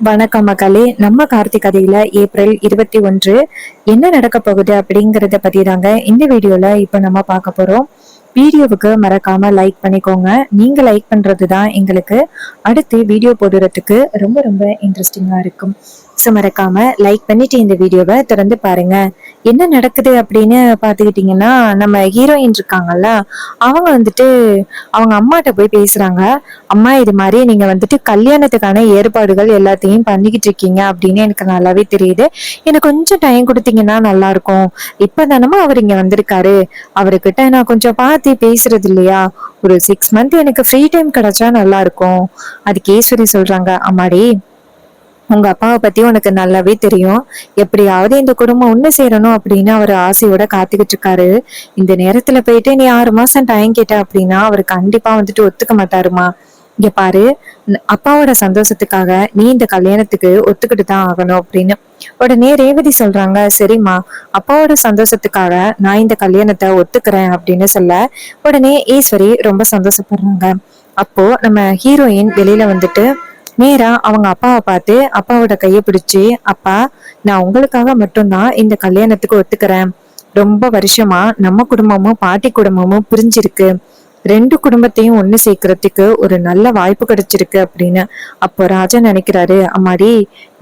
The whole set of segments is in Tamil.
வணக்கம் மக்களே. நம்ம கார்த்திக் கதையில ஏப்ரல் 21 என்ன நடக்க போகுது அப்படிங்கறத பத்தி தாங்க இந்த வீடியோல இப்ப நம்ம பார்க்க போறோம். வீடியோவுக்கு மறக்காம லைக் பண்ணிக்கோங்க. நீங்க லைக் பண்றதுதான் எங்களுக்கு அடுத்து வீடியோ போடுறதுக்கு ரொம்ப ரொம்ப இன்ட்ரெஸ்டிங்கா இருக்கும். ஸோ மறக்காம லைக் பண்ணிட்டு இந்த வீடியோவை தொடர்ந்து பாருங்க. என்ன நடக்குது அப்படின்னு பாத்துக்கிட்டீங்கன்னா, நம்ம ஹீரோயின் இருக்காங்கல்ல, அவங்க வந்துட்டு அவங்க அம்மாட்ட போய் பேசுறாங்க. அம்மா, இது மாதிரி நீங்க வந்துட்டு கல்யாணத்துக்கான ஏற்பாடுகள் எல்லாத்தையும் பண்ணிக்கிட்டு இருக்கீங்க அப்படின்னு எனக்கு நல்லாவே தெரியுது. எனக்கு கொஞ்சம் டைம் கொடுத்தீங்கன்னா நல்லா இருக்கும். இப்பதானமா அவர் இங்க வந்திருக்காரு. அவர்கிட்ட நான் கொஞ்சம் பார்த்து பேசுறது இல்லையா? ஒரு 6 மந்த் எனக்கு ஃப்ரீ டைம் கிடைச்சா நல்லா இருக்கும். அதுக்கு ஈஸ்வரி சொல்றாங்க, அம்மாடி, உங்க அப்பாவை பத்தி உனக்கு நல்லாவே தெரியும். எப்படியாவது இந்த குடும்பம் ஒண்ணு சேரணும் அப்படின்னு அவர் ஆசையோட காத்துக்கிட்டு இருக்காரு. இந்த நேரத்துல போயிட்டு நீ 6 மாசம் டைம் கேட்ட அப்படின்னா அவர் கண்டிப்பா வந்துட்டு ஒத்துக்க மாட்டாருமா. இங்க பாரு, அப்பாவோட சந்தோஷத்துக்காக நீ இந்த கல்யாணத்துக்கு ஒத்துக்கிட்டு தான் ஆகணும் அப்படின்னு. உடனே ரேவதி சொல்றாங்க, சரிம்மா, அப்பாவோட சந்தோஷத்துக்காக நான் இந்த கல்யாணத்தை ஒத்துக்கிறேன் அப்படின்னு சொல்ல உடனே ஈஸ்வரி ரொம்ப சந்தோஷப்படுறாங்க. அப்போ நம்ம ஹீரோயின் வெளியில வந்துட்டு நேரா அவங்க அப்பாவை பார்த்து அப்பாவோட கையை பிடிச்சு, அப்பா, நான் உங்களுக்காக மட்டும்தான் இந்த கல்யாணத்துக்கு ஒத்துக்கிறேன். ரொம்ப வருஷமா நம்ம குடும்பமும் பாட்டி குடும்பமும் பிரிஞ்சிருக்கு. 2 குடும்பத்தையும் ஒண்ணு சேர்க்கறதுக்கு ஒரு நல்ல வாய்ப்பு கிடைச்சிருக்கு அப்படின்னு. அப்போ ராஜா நினைக்கிறாரு, அம்மாடி,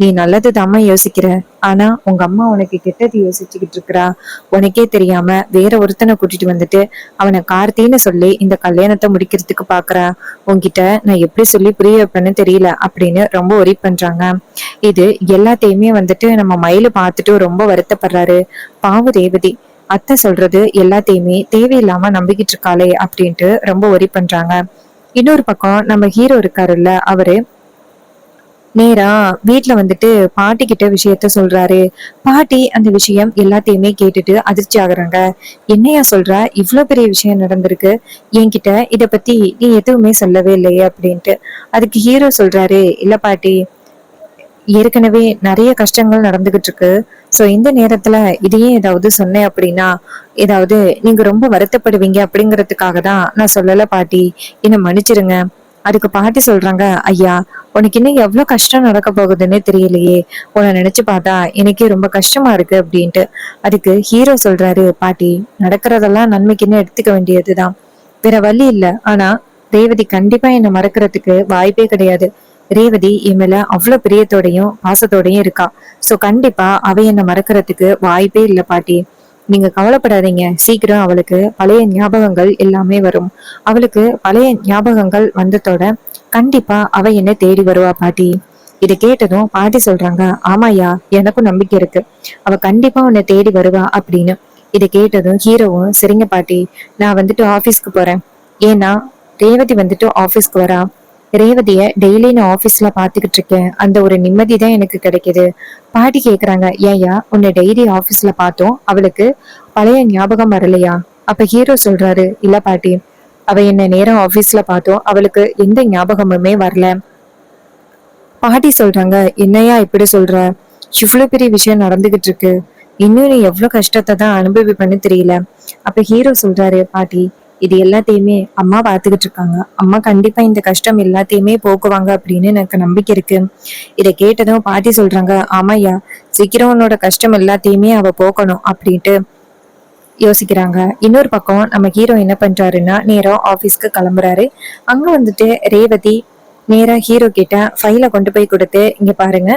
நீ நல்லதுதாம்மா யோசிக்கிற. ஆனா உங்க அம்மா உனக்கு கெட்டது யோசிச்சுக்கிட்டு இருக்கிறா. உனக்கே தெரியாம வேற ஒருத்தனை கூட்டிட்டு வந்துட்டு அவனை கார்த்தின்னு சொல்லி இந்த கல்யாணத்தை முடிக்கிறதுக்கு பாக்குறா. உன்கிட்ட நான் எப்படி சொல்லி புரிய வைப்பேன்னு தெரியல அப்படின்னு ரொம்ப ஒரி பண்றாங்க. இது எல்லாத்தையுமே வந்துட்டு நம்ம மயிலு பார்த்துட்டு ரொம்ப வருத்தப்படுறாரு. பாவ ரேவதி, அத்தை சொல்றது எல்லாத்தையுமே தேவையில்லாம நம்பிக்கிட்டு இருக்காளே அப்படின்ட்டு ரொம்ப ஒரி பண்றாங்க. இன்னொரு பக்கம் நம்ம ஹீரோ இருக்காருல்ல, அவரு நேரா வீட்டுல வந்துட்டு பாட்டி கிட்ட விஷயத்த சொல்றாரு. பாட்டி அந்த விஷயம் எல்லாத்தையுமே கேட்டுட்டு அதிர்ச்சி ஆகுறாங்க. என்னையா சொல்ற, இவ்வளவு பெரிய விஷயம் நடந்திருக்கு, என்கிட்ட இத பத்தி நீ எதுவுமே சொல்லவே இல்லையே அப்படின்ட்டு. அதுக்கு ஹீரோ சொல்றாரு, இல்ல பாட்டி, ஏற்கனவே நிறைய கஷ்டங்கள் நடந்துகிட்டு இருக்கு. சோ இந்த நேரத்துல இதையே ஏதாவது சொன்னேன் அப்படின்னா ஏதாவது நீங்க ரொம்ப வருத்தப்படுவீங்க அப்படிங்கறதுக்காக தான் நான் சொல்லல பாட்டி, என்ன மன்னிச்சிருங்க. அதுக்கு பாட்டி சொல்றாங்க, ஐயா, உனக்கு இன்னும் எவ்வளவு கஷ்டம் நடக்க போகுதுன்னு தெரியலையே. உன்னை நினைச்சு பார்த்தா எனக்கே ரொம்ப கஷ்டமா இருக்கு அப்படின்ட்டு. அதுக்கு ஹீரோ சொல்றாரு, பாட்டி, நடக்கிறதெல்லாம் நன்மைக்குன்னு எடுத்துக்க வேண்டியதுதான், வேற வழி இல்ல. ஆனா ரேவதி கண்டிப்பா என்னை மறக்கிறதுக்கு வாய்ப்பே கிடையாது. ரேவதி என் மேல அவ்வளவு பிரியத்தோடையும் பாசத்தோடையும் இருக்கா. சோ கண்டிப்பா அவ என்னை மறக்கிறதுக்கு வாய்ப்பே இல்லை பாட்டி. நீங்க கவலைப்படாதீங்க, சீக்கிரம் அவளுக்கு பழைய ஞாபகங்கள் எல்லாமே வரும். அவளுக்கு பழைய ஞாபகங்கள் வந்ததோட கண்டிப்பா அவ என்ன தேடி வருவா பாட்டி. இதை கேட்டதும் பாட்டி சொல்றாங்க, ஆமாயா, எனக்கும் நம்பிக்கை இருக்கு, அவ கண்டிப்பா உன்னை தேடி வருவா அப்படின்னு. இதை கேட்டதும் ஹீரோவும், சரிங்க பாட்டி, நான் வந்துட்டு ஆபீஸ்க்கு போறேன். ஏன்னா ரேவதி வந்துட்டு ஆபீஸ்க்கு வரா. ரேவதிய டெய்லி நான் ஆபீஸ்ல பாத்துக்கிட்டு இருக்கேன். அந்த ஒரு நிம்மதி தான் எனக்கு கிடைக்குது. பாட்டி கேக்குறாங்க, ஏயா உன்னை டெய்லி ஆபீஸ்ல பார்த்தோம், அவளுக்கு பழைய ஞாபகம் வரலையா? அப்ப ஹீரோ சொல்றாரு, இல்ல பாட்டி, அவ என்ன நேரம் ஆபீஸ்ல பார்த்தோம், அவளுக்கு எந்த ஞாபகமுமே வரல. பாட்டி சொல்றாங்க, என்னையா இப்படி சொல்ற, இவ்வளவு பெரிய விஷயம் நடந்துகிட்டு இருக்கு, இன்னும் நீ எவ்வளவு கஷ்டத்தை தான் அனுபவிப்பேன்னு தெரியல. அப்ப ஹீரோ சொல்றாரு, பாட்டி, இது எல்லாத்தையுமே அம்மா பாத்துக்கிட்டு இருக்காங்க. அம்மா கண்டிப்பா இந்த கஷ்டம் எல்லாத்தையுமே போக்குவாங்க அப்படின்னு எனக்கு நம்பிக்கை இருக்கு. இதை கேட்டதும் பாட்டி சொல்றாங்க, ஆமாய்யா, சீக்கிரம் உன்னோட கஷ்டம் எல்லாத்தையுமே அவ போக்கணும் அப்படின்ட்டு யோசிக்கிறாங்க. இன்னொரு பக்கம் நம்ம ஹீரோ என்ன பண்றாருன்னா, நேரா ஆபீஸ்க்கு கிளம்புறாரு. அங்க வந்துட்டு ரேவதி நேரா ஹீரோ கிட்ட ஃபைலை கொண்டு போய் கொடுத்து, இங்க பாருங்க,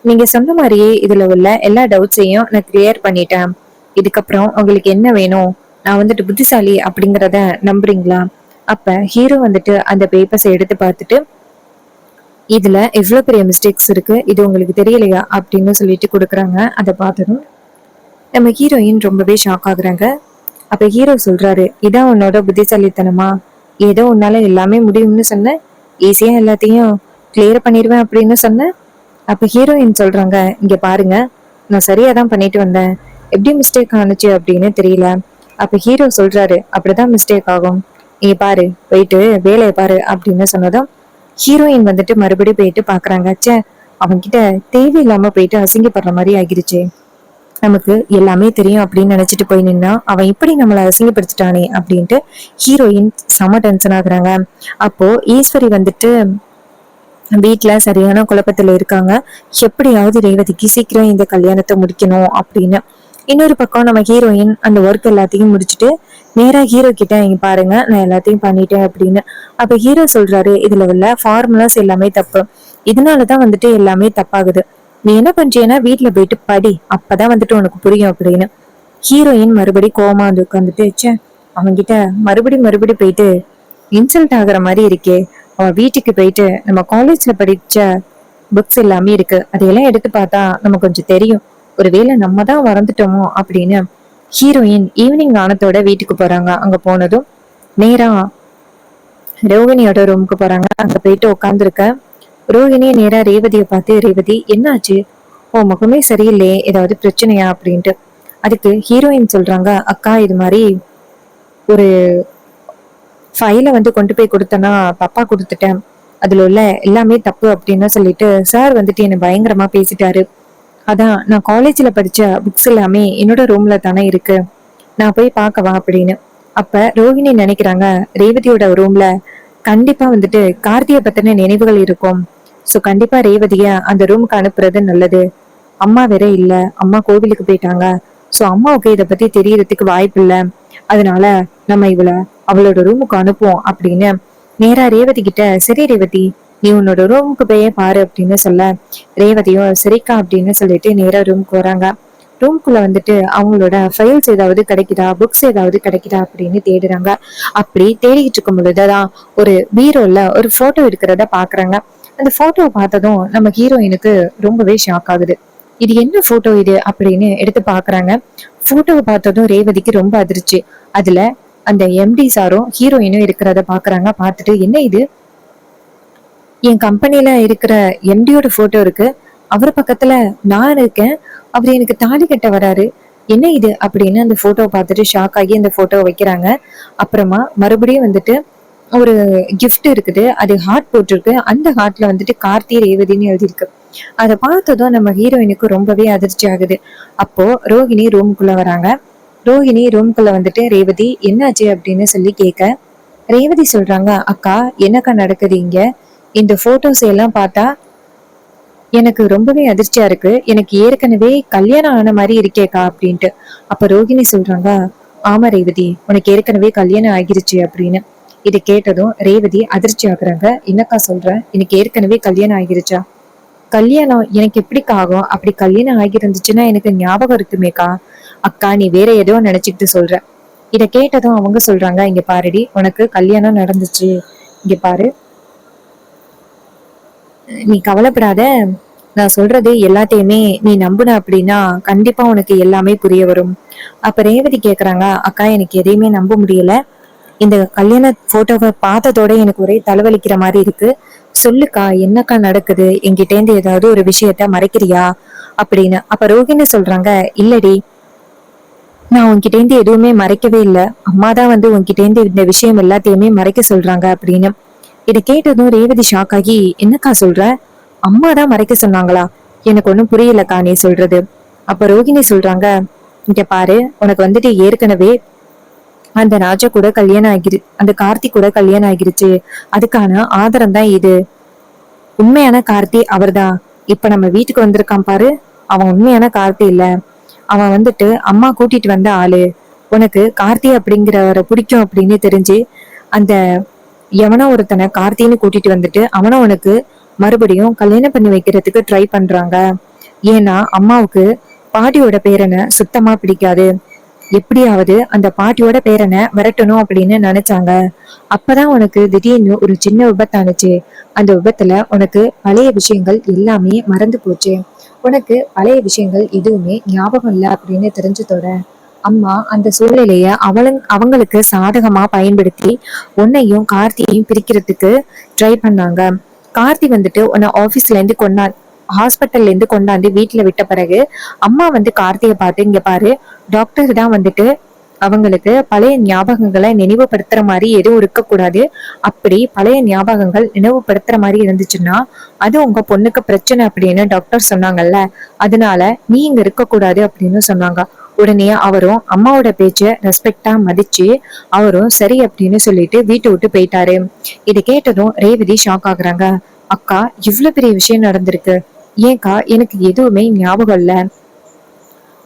நீங்க சொன்ன மாதிரியே இதுல உள்ள எல்லா டவுட்ஸையும் நான் கிளியர் பண்ணிட்டேன். இதுக்கப்புறம் உங்களுக்கு என்ன வேணும்? நான் வந்துட்டு புத்திசாலி அப்படிங்கிறத நம்புறீங்களா? அப்ப ஹீரோ வந்துட்டு அந்த பேப்பர்ஸ் எடுத்து பார்த்துட்டு, இதுல எவ்வளவு பெரிய மிஸ்டேக்ஸ் இருக்கு, இது உங்களுக்கு தெரியலையா அப்படின்னு சொல்லிட்டு கொடுக்குறாங்க. அதை பார்த்ததும் நம்ம ஹீரோயின் ரொம்பவே ஷாக் ஆகுறாங்க. அப்ப ஹீரோ சொல்றாரு, இதான் உன்னோட புத்திசாலித்தனமா? ஏதோ உன்னால எல்லாமே முடியும்னு சொன்ன, ஈஸியா எல்லாத்தையும் கிளியர் பண்ணிடுவேன் அப்படின்னு சொன்ன. அப்ப ஹீரோயின் சொல்றாங்க, இங்க பாருங்க, நான் சரியா தான் பண்ணிட்டு வந்தேன், எப்படி மிஸ்டேக் ஆனுச்சு அப்படின்னு தெரியல. அப்ப ஹீரோ சொல்றாரு, அப்படிதான் மிஸ்டேக் ஆகும், நீ பாரு, போயிட்டு வேலையை பாரு அப்படின்னு சொன்னதும் ஹீரோயின் வந்துட்டு மறுபடியும் போயிட்டு பாக்குறாங்க. ச்சே, அவன்கிட்ட தேவையில்லாம போயிட்டு அசிங்கப்படுற மாதிரி ஆகிருச்சு. நமக்கு எல்லாமே தெரியும் அப்படின்னு நினைச்சிட்டு போய் நின்னா அவன் இப்படி நம்மளை அசிங்கப்படுத்திட்டானே அப்படின்ட்டு ஹீரோயின் செம டென்ஷன் ஆகுறாங்க. அப்போ ஈஸ்வரி வந்துட்டு வீட்டுல சரியான குழப்பத்துல இருக்காங்க. எப்படியாவது ரேவதிக்கு சீக்கிரம் இந்த கல்யாணத்தை முடிக்கணும் அப்படின்னு. இன்னொரு பக்கம் நம்ம ஹீரோயின் அந்த ஒர்க் எல்லாத்தையும் முடிச்சுட்டு நேரா ஹீரோ கிட்ட, இங்க பாருங்க நான் எல்லாத்தையும் பண்ணிட்டேன் அப்படின்னு. அப்ப ஹீரோ சொல்றாரு, இதுல உள்ள ஃபார்முலாஸ் எல்லாமே தப்பு, இதனாலதான் வந்துட்டு எல்லாமே தப்பாகுது. நீ என்ன பண்றீன்னா வீட்டுல போயிட்டு படி, அப்பதான் வந்துட்டு உனக்கு புரியும் அப்படின்னு. ஹீரோயின் மறுபடி கோவமா வந்து உட்காந்துட்டு, ச்சே அவன்கிட்ட மறுபடி போயிட்டு இன்சல்ட் ஆகுற மாதிரி இருக்கே. அவன் வீட்டுக்கு போயிட்டு நம்ம காலேஜ்ல படிச்ச புக்ஸ் எல்லாமே இருக்கு, அதையெல்லாம் எடுத்து பார்த்தா நமக்கு கொஞ்சம் தெரியும், ஒருவேளை நம்ம தான் மறந்துட்டோமோ அப்படின்னு. ஹீரோயின் ஈவினிங் ஆனத்தோட வீட்டுக்கு போறாங்க. அங்க போனதும் நேரா ரோகிணியோட ரூமுக்கு போறாங்க. அங்க போயிட்டு உட்காந்துருக்க ரோகிணியை நேரா ரேவதியை பார்த்து, ரேவதி என்னாச்சு, ஓ முகமே சரியில்லையே, ஏதாவது பிரச்சனையா அப்படின்ட்டு. அதுக்கு ஹீரோயின் சொல்றாங்க, அக்கா இது மாதிரி ஒரு ஃபைலை வந்து கொண்டு போய் கொடுத்தனா தப்பா கொடுத்துட்டேன், அதுல உள்ள எல்லாமே தப்பு அப்படின்னு சொல்லிட்டு சார் வந்துட்டு என்ன பயங்கரமா பேசிட்டாரு. அதான் நான் காலேஜ்ல படிச்ச புக்ஸ் எல்லாமே என்னோட ரூம்ல தானே இருக்கு, நான் போய் பார்க்கவா அப்படின்னு. அப்ப ரோஹிணி நினைக்கிறாங்க, ரேவதியோட ரூம்ல கண்டிப்பா வந்துட்டு கார்த்தியை பத்தின நினைவுகள் இருக்கும். சோ கண்டிப்பா ரேவதிய அந்த ரூமுக்கு அனுப்புறது நல்லது. அம்மா வேற இல்ல, அம்மா கோவிலுக்கு போயிட்டாங்க. சோ அம்மாவுக்கு இத பத்தி தெரியறதுக்கு வாய்ப்பு இல்ல, அதனால நம்ம இவள அவளோட ரூமுக்கு அனுப்புவோம் அப்படின்னு நேரா ரேவதி கிட்ட, சரி ரேவதி நீ உன்னோட ரூமுக்கு போயே பாரு அப்படின்னு சொல்ல, ரேவதியும் சரிக்கா அப்படின்னு சொல்லிட்டு நேரா ரூமுக்கு வராங்க. ரூம்குள்ள வந்துட்டு அவங்களோட ஃபைல்ஸ் ஏதாவது கிடைக்குதா, புக்ஸ் ஏதாவது கிடைக்குதா அப்படின்னு தேடுறாங்க. அப்படி தேடிக்கிட்டு இருக்கும் பொழுதுதான் ஒரு பீரோல ஒரு போட்டோ இருக்கிறத பாக்குறாங்க. அந்த போட்டோவை பார்த்ததும் நம்ம ஹீரோயினுக்கு ரொம்பவே ஷாக் ஆகுது. இது என்ன போட்டோ இது அப்படின்னு எடுத்து பாக்குறாங்க. போட்டோவை பார்த்ததும் ரேவதிக்கு ரொம்ப அதிர்ச்சி. அதுல அந்த எம்டி சாரும் ஹீரோயினும் இருக்கிறத பாக்குறாங்க. பார்த்துட்டு, என்ன இது, என் கம்பெனில இருக்கிற எம்டியோட போட்டோ இருக்கு, அவர் பக்கத்துல நான் இருக்கேன், அவர் எனக்கு தாலி கட்ட வராரு, என்ன இது அப்படின்னு அந்த போட்டோவை பார்த்துட்டு ஷாக் ஆகி அந்த போட்டோவை வைக்கிறாங்க. அப்புறமா மறுபடியும் வந்துட்டு ஒரு கிஃப்ட் இருக்குது, அது ஹார்ட் போட்டிருக்கு, அந்த ஹார்ட்ல வந்துட்டு கார்த்தி ரேவதினு எழுதியிருக்கு. அதை பார்த்ததும் நம்ம ஹீரோயினுக்கு ரொம்பவே அதிர்ச்சி ஆகுது. அப்போ ரோஹிணி ரூமுக்குள்ள வராங்க. ரோஹிணி ரூம்குள்ள வந்துட்டு, ரேவதி என்னாச்சு அப்படின்னு சொல்லி கேட்க, ரேவதி சொல்றாங்க, அக்கா என்னக்கா நடக்குது இங்க, இந்த போட்டோஸ் எல்லாம் பார்த்தா எனக்கு ரொம்பவே அதிர்ச்சியா இருக்கு, எனக்கு ஏற்கனவே கல்யாணம் ஆன மாதிரி இருக்கேக்கா அப்படின்ட்டு. அப்ப ரோஹிணி சொல்றாங்க, ஆமா ரேவதி உனக்கு ஏற்கனவே கல்யாணம் ஆகிருச்சு அப்படின்னு. இதை கேட்டதும் ரேவதி அதிர்ச்சி ஆகுறாங்க. என்னக்கா சொல்ற, எனக்கு ஏற்கனவே கல்யாணம் ஆகிருச்சா, கல்யாணம் எனக்கு எப்படிக்கா ஆகும், அப்படி கல்யாணம் ஆகிருந்துச்சுன்னா எனக்கு ஞாபகம் இருக்குமேக்கா, அக்கா நீ வேற ஏதோ நினைச்சுக்கிட்டு சொல்ற. இத கேட்டதும் அவங்க சொல்றாங்க, இங்க பாருடி உனக்கு கல்யாணம் நடந்துச்சு, இங்க பாரு நீ கவலைப்படாத, நான் சொல்றது எல்லாத்தையுமே நீ நம்புன அப்படின்னா கண்டிப்பா உனக்கு எல்லாமே புரிய வரும். அப்ப ரேவதி கேக்குறாங்க, அக்கா எனக்கு எதையுமே நம்ப முடியல, இந்த கல்யாண போட்டோவை பார்த்ததோட எனக்கு ஒரே தலைவலிக்கிற மாதிரி இருக்கு, சொல்லுக்கா என்னக்கா நடக்குது, என்கிட்ட இருந்து ஏதாவது ஒரு விஷயத்த மறைக்கிறியா அப்படின்னு. அப்ப ரோஹிணி சொல்றாங்க, இல்லடி நான் உன்கிட்ட இருந்து எதுவுமே மறைக்கவே இல்லை, அம்மாதான் வந்து உன்கிட்ட இருந்து இந்த விஷயம் எல்லாத்தையுமே மறைக்க சொல்றாங்க அப்படின்னு. இதை கேட்டதும் ரேவதி ஷாக் ஆகி, என்னக்கா சொல்ற, அம்மாதான் மறைக்க சொன்னாங்களா, எனக்கு ஒண்ணும் புரியலக்கா நீ சொல்றது. அப்ப ரோஹிணி சொல்றாங்க, இங்க பாரு உனக்கு வந்துட்டு ஏற்கனவே அந்த ராஜா கூட கல்யாணம் அந்த கார்த்திக் கூட கல்யாணம் ஆகிருச்சு, அதுக்கான ஆதாரம் தான் இது, உண்மையான கார்த்தி அவர்தான் இப்ப நம்ம வீட்டுக்கு வந்திருக்கான் பாரு, அவன் உண்மையான கார்த்தி இல்ல, அவன் வந்துட்டு அம்மா கூட்டிட்டு வந்த ஆளு, உனக்கு கார்த்தி அப்படிங்கிறவரை பிடிக்கும் அப்படின்னு தெரிஞ்சு அந்த எவனோ ஒருத்தனை கார்த்தின்னு கூட்டிட்டு வந்துட்டு அவனை உனக்கு மறுபடியும் கல்யாணம் பண்ணி வைக்கிறதுக்கு ட்ரை பண்றாங்க. ஏன்னா அம்மாவுக்கு பாட்டியோட பேரனை சுத்தமா பிடிக்காது, எப்படியாவது அந்த பாட்டியோட பேரனை விரட்டணும் அப்படின்னு நினைச்சாங்க. அப்பதான் உனக்கு திடீர்னு ஒரு சின்ன விபத்தானுச்சு, அந்த விபத்துல உனக்கு பழைய விஷயங்கள் எல்லாமே மறந்து போச்சு, உனக்கு பழைய விஷயங்கள் எதுவுமே ஞாபகம் இல்லை அப்படின்னு தெரிஞ்சதோட அம்மா அந்த சூழ்நிலைய அவங்களுக்கு சாதகமா பயன்படுத்தி உன்னையும் கார்த்தியையும் பிரிக்கிறதுக்கு ட்ரை பண்ணாங்க. கார்த்தி வந்துட்டு உன்னை ஆபீஸ்ல இருந்து ஹாஸ்பிட்டல்ல இருந்து கொண்டாந்து வீட்டுல விட்ட பிறகு அம்மா வந்து கார்த்தியை பார்த்து, இங்க பாரு டாக்டர் தான் வந்துட்டு அவங்களுக்கு பழைய ஞாபகங்களை நினைவுபடுத்துற மாதிரி எதுவும் இருக்கக்கூடாது, அப்படி பழைய ஞாபகங்கள் நினைவுபடுத்துற மாதிரி இருந்துச்சுன்னா அது உங்க பொண்ணுக்கு பிரச்சனை அப்படின்னு டாக்டர் சொன்னாங்கல்ல, அதனால நீ இங்க இருக்க கூடாது அப்படின்னு சொன்னாங்க. உடனே அவரும் அம்மாவோட பேச்ச ரெஸ்பெக்டா மதிச்சு அவரும் சரி அப்படின்னு சொல்லிட்டு வீட்டை விட்டு போயிட்டாரு. இதை கேட்டதும் ரேவதி ஷாக் ஆகுறாங்க. அக்கா இவ்வளவு பெரிய விஷயம் நடந்திருக்கு, ஏன்க்கா எனக்கு எதுவுமே ஞாபகம் இல்ல.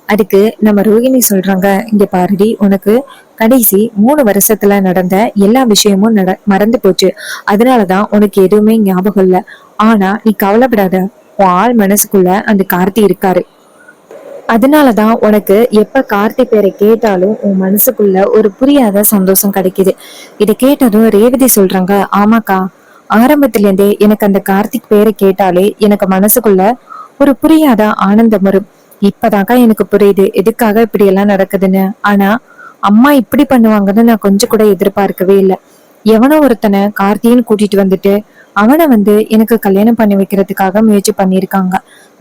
அதுக்கு நம்ம ரோகிணி சொல்றாங்க, இங்க பாருடி, உனக்கு கடைசி 3 வருஷத்துல நடந்த எல்லா விஷயமும் மறந்து போச்சு. அதனாலதான் உனக்கு எதுவுமே ஞாபகம் இல்ல. ஆனா நீ கவலைப்படாத, உன் ஆள் மனசுக்குள்ள அந்த கார்த்தி இருக்காரு. அதனாலதான் உனக்கு எப்ப கார்த்தி பேரை கேட்டாலும் உன் மனசுக்குள்ள ஒரு புரியாத சந்தோஷம் கிடைக்குது. இதை கேட்டதும் ரேவதி சொல்றாங்க, ஆமாக்கா, ஆரம்பத்துல இருந்தே எனக்கு அந்த கார்த்திக் பேரை கேட்டாலே எனக்கு மனசுக்குள்ள ஒரு புரியாத ஆனந்தம் வரும். இப்பதாக்கா எனக்கு புரியுது எதுக்காக இப்படி எல்லாம் நடக்குதுன்னு. ஆனா அம்மா இப்படி பண்ணுவாங்கன்னு நான் கொஞ்சம் கூட எதிர்பார்க்கவே இல்லை. எவனோ ஒருத்தனை கார்த்தின்னு கூட்டிட்டு வந்துட்டு அவனை எனக்கு கல்யாணம் பண்ணி வைக்கிறதுக்காக முயற்சி பண்ணியிருக்காங்க.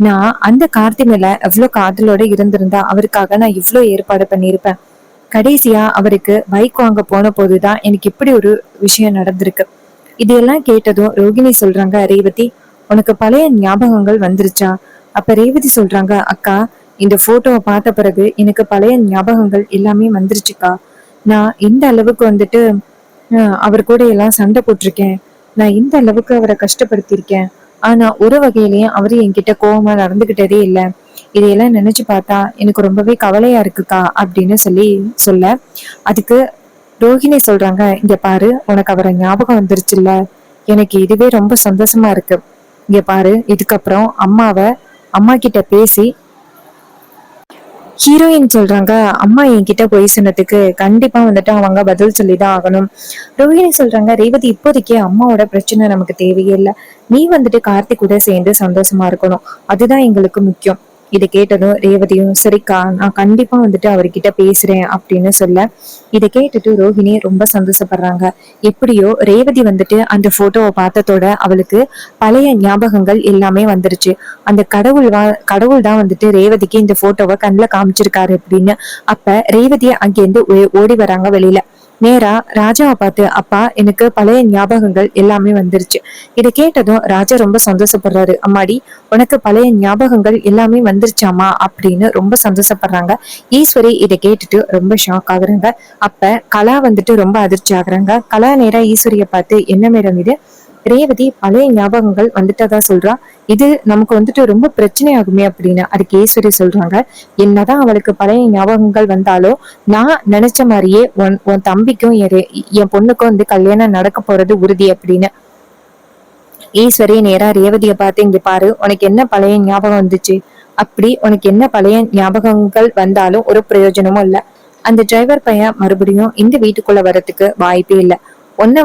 நான் அந்த கார்த்தி மேல எவ்வளவு காதலோட இருந்திருந்தா அவருக்காக நான் இவ்வளவு ஏற்பாடு பண்ணியிருப்பேன். கடைசியா அவருக்கு பைக் வாங்க போன போதுதான் எனக்கு இப்படி ஒரு விஷயம் நடந்திருக்கு. இதெல்லாம் கேட்டதும் ரோகிணி சொல்றாங்க, ரேவதி உனக்கு பழைய ஞாபகங்கள் வந்துருச்சா? அப்ப ரேவதி சொல்றாங்க, அக்கா இந்த போட்டோவை பார்த்த பிறகு எனக்கு பழைய ஞாபகங்கள் எல்லாமே வந்துருச்சுக்கா. நான் இந்த அளவுக்கு அவர் கூட எல்லாம் சண்டை போட்டிருக்கேன். நான் இந்த அளவுக்கு அவரை கஷ்டப்படுத்தியிருக்கேன். ஆனா ஒரு வகையிலயும் அவரு என்கிட்ட கோவமா நடந்துகிட்டதே இல்லை. இதையெல்லாம் நினைச்சு பார்த்தா எனக்கு ரொம்பவே கவலையா இருக்குக்கா அப்படின்னு சொல்ல அதுக்கு ரோஹிணி சொல்றாங்க, இங்க பாரு, உனக்கு அவரை ஞாபகம் வந்துருச்சுல்ல, எனக்கு இதுவே ரொம்ப சந்தோஷமா இருக்கு. இங்க பாரு, இதுக்கப்புறம் அம்மா கிட்ட பேசி ஹீரோயின் சொல்றாங்க, அம்மா என்கிட்ட போய் சொன்னதுக்கு கண்டிப்பா அவங்க பதில் சொல்லிதான் ஆகணும். ரோஹிணி சொல்றாங்க, ரேவதி இப்போதைக்கு அம்மாவோட பிரச்சனை நமக்கு தேவையே இல்லை. நீ கார்த்திக் கூட சேர்ந்து சந்தோஷமா இருக்கணும், அதுதான் எங்களுக்கு முக்கியம். இதை கேட்டதும் ரேவதியும், சரிக்கா நான் கண்டிப்பா அவர்கிட்ட பேசுறேன் அப்படின்னு சொல்ல இதை கேட்டுட்டு ரோஹிணி ரொம்ப சந்தோஷப்படுறாங்க. எப்படியோ ரேவதி அந்த போட்டோவை பார்த்ததோட அவளுக்கு பழைய ஞாபகங்கள் எல்லாமே வந்துருச்சு. அந்த கடவுள் தான் ரேவதிக்கு இந்த போட்டோவை கண்ணுல காமிச்சிருக்காரு அப்படின்னு. அப்ப ரேவதி அங்கிருந்து ஓடி வராங்க வெளியில. நேரா ராஜாவை பார்த்து, அப்பா எனக்கு பழைய ஞாபகங்கள் எல்லாமே வந்துருச்சு. இதை கேட்டதும் ராஜா ரொம்ப சந்தோஷப்படுறாரு. அம்மாடி உனக்கு பழைய ஞாபகங்கள் எல்லாமே வந்துருச்சாமா அப்படின்னு ரொம்ப சந்தோஷப்படுறாங்க. ஈஸ்வரி இதை கேட்டுட்டு ரொம்ப ஷாக் ஆகுறாங்க. அப்ப கலா ரொம்ப அதிர்ச்சி ஆகுறாங்க. கலா நேரா ஈஸ்வரிய பார்த்து, என்ன மேடம் இது, ரேவதி பழைய ஞாபகங்கள் வந்துட்டதா சொல்றா, இது நமக்கு ரொம்ப பிரச்சனை ஆகுமே அப்படின்னு. அதுக்கு ஈஸ்வரி சொல்றாங்க, என்னதான் அவளுக்கு பழைய ஞாபகங்கள் வந்தாலும் நான் நினைச்ச மாதிரியே உன் தம்பிக்கும் என் பொண்ணுக்கும் கல்யாணம் நடக்க போறது உறுதி அப்படின்னு. ஈஸ்வரி நேரா ரேவதியை பார்த்து, இங்க பாரு, உனக்கு என்ன பழைய ஞாபகம் வந்துச்சு? அப்படி உனக்கு என்ன பழைய ஞாபகங்கள் வந்தாலும் ஒரு பிரயோஜனமும் இல்ல. அந்த டிரைவர் பையன் மறுபடியும் இந்த வீட்டுக்குள்ள வர்றதுக்கு வாய்ப்பே இல்லை. உன்னை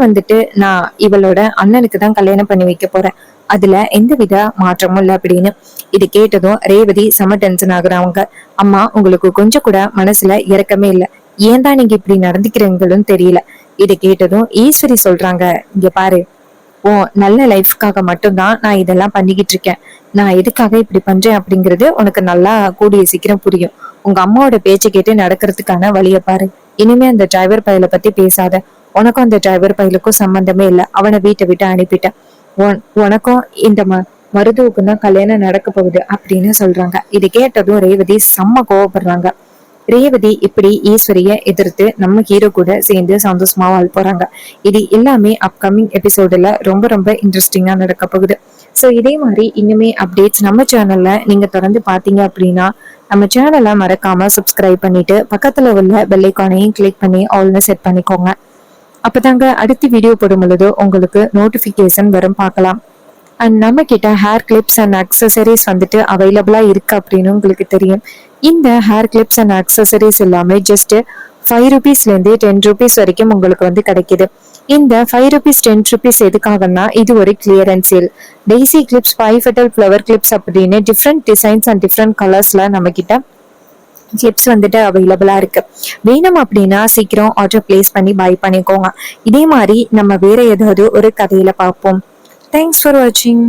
நான் இவளோட அண்ணனுக்கு தான் கல்யாணம் பண்ணி வைக்க போறேன், அதுல எந்தவித மாற்றமும் இல்லை அப்படின்னு. இது கேட்டதும் ரேவதி செம டென்ஷன் ஆகுறாங்க. அம்மா உங்களுக்கு கொஞ்சம் கூட மனசுல இறக்கமே இல்லை, ஏன் தான் நீங்க இப்படி நடந்துக்கிறீங்களும் தெரியல. இதை கேட்டதும் ஈஸ்வரி சொல்றாங்க, இங்க பாரு, ஓ நல்ல லைஃப்காக மட்டும்தான் நான் இதெல்லாம் பண்ணிக்கிட்டு இருக்கேன். நான் எதுக்காக இப்படி பண்றேன் அப்படிங்கிறது உனக்கு நல்லா கூடிய சீக்கிரம் புரியும். உங்க அம்மாவோட பேச்சு கேட்டு நடக்கிறதுக்கான வழியை பாரு. இனிமே அந்த டிரைவர் பையலை பத்தி பேசாத. உனக்கும் அந்த டிரைவர் பையலுக்கும் சம்பந்தமே இல்லை, அவனை வீட்டை விட்டு அனுப்பிட்டேன். உனக்கும் இந்த மருதுவுக்கும் தான் கல்யாணம் நடக்க போகுது அப்படின்னு சொல்றாங்க. இது கேட்டதும் ரேவதி செம்ம கோவப்படுறாங்க. ரேவதி இப்படி ஈஸ்வரிய எதிர்த்து நம்ம ஹீரோ கூட சேர்ந்து சந்தோஷமா வாழ் போறாங்க. இது எல்லாமே அப்கமிங் எபிசோடுல ரொம்ப ரொம்ப இன்ட்ரெஸ்டிங்கா நடக்க போகுது. ஸோ இதே மாதிரி இன்னுமே அப்டேட்ஸ் நம்ம சேனல்ல நீங்க தொடர்ந்து பாத்தீங்க அப்படின்னா நம்ம சேனலை மறக்காம சப்ஸ்கிரைப் பண்ணிட்டு பக்கத்துல உள்ள பெல் ஐகானையும் கிளிக் பண்ணி ஆல்னு செட் பண்ணிக்கோங்க. அப்பதாங்க அடுத்த வீடியோ போடும் பொழுது உங்களுக்கு நோட்டிபிகேஷன் வரும், பார்க்கலாம். அண்ட் நம்ம கிட்ட ஹேர் கிளிப்ஸ் அண்ட் அக்சசரிஸ் அவைலபிளா இருக்கு அப்படின்னு உங்களுக்கு தெரியும். இந்த ஹேர் கிளிப்ஸ் அண்ட் அக்சசரிஸ் எல்லாமே ஜஸ்ட் 5 rupeesல இருந்து 10 rupees வரைக்கும் உங்களுக்கு கிடைக்குது. இந்த 5 rupees 10 rupees எதுக்காகனா இது ஒரு clearance sale. Daisy clips, 5 petal flower clips அப்படின்னு டிஃப்ரெண்ட் டிசைன்ஸ் அண்ட் டிஃப்ரெண்ட் கலர்ஸ்ல நம்ம கிட்ட கிளிப்ஸ் அவைலபிளா இருக்கு. வேணும் அப்படின்னா சீக்கிரம் ஆர்டர் பிளேஸ் பண்ணி பை பண்ணிக்கோங்க. இதே மாதிரி நம்ம வேற ஏதாவது ஒரு கதையில பார்ப்போம். தேங்க்ஸ் ஃபார் வாட்சிங்.